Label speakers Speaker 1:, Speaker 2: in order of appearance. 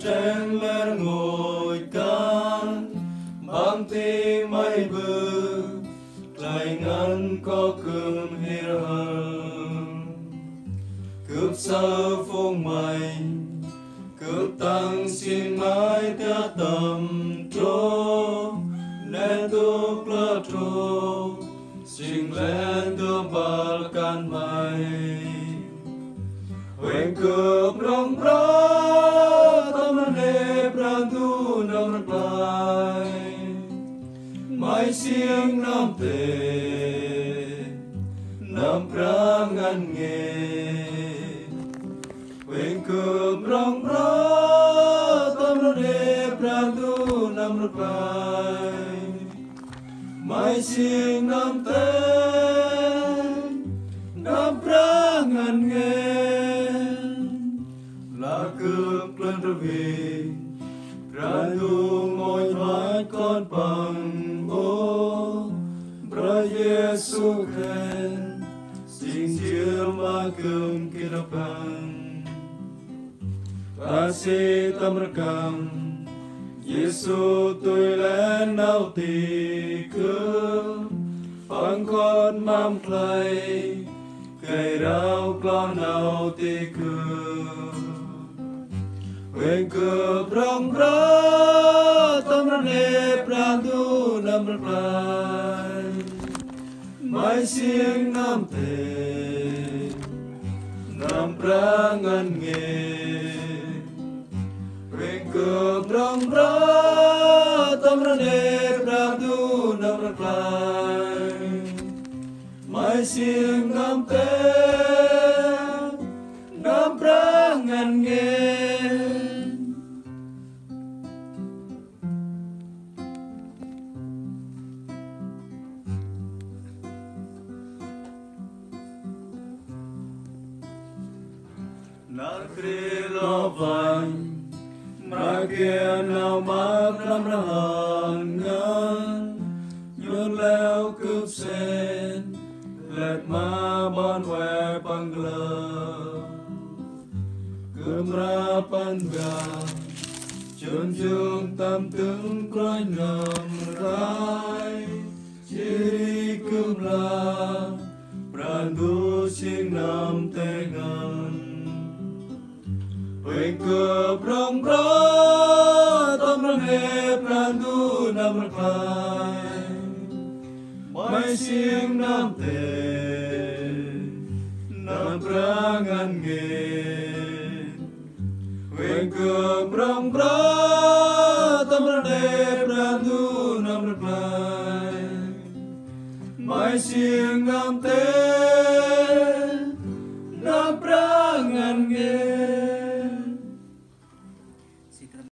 Speaker 1: trên lên ngồi can băng ti mây bư lại ngăn có cơm hi hơn cướp sơ phong mày cướp tăng xin mãi theo tầm trô nên tu lơ trô xin lên tu bal can mày When cướp rong ra tâm nề pran tu nam lại mai siêng nam tề nam prang ngăn nghe When cướp rong ra tâm nề pran tu nam lại mai siêng nam tề nam prang ngăn nghe cướp lên trở về ra tu ngồi mãi con bằng ô ra Giêsu khen xin chia ma cơm kia đập bằng ta sẽ tâm rakam Giêsu tôi lên nào tì cướp phăng con mam clay cây rau con nào tì cướp When cướp rong ra tâm nề pran tu nam lại mai siêng nam tề nam prang ngăn nghe When cướp rong ra tâm nề pran tu nam lại mai siêng nam tề nam prang ngăn nghe Nakri lo vang Mrakia nào mắc lắm ra hàn ngân Nhuôn leo cướp sen Lẹt ma bon que băng lơ Cướp ra pan gà Chôn dương tâm tướng cõi nằm rai Chỉ đi cướp la Pran tu siêng nam tê ngân When cướp rong ra tâm nề pran tu nam lại mai siêng nam tề nam prang ngăn nghe When cướp rong ra tâm nề pran tu nam lại mai siêng nam tề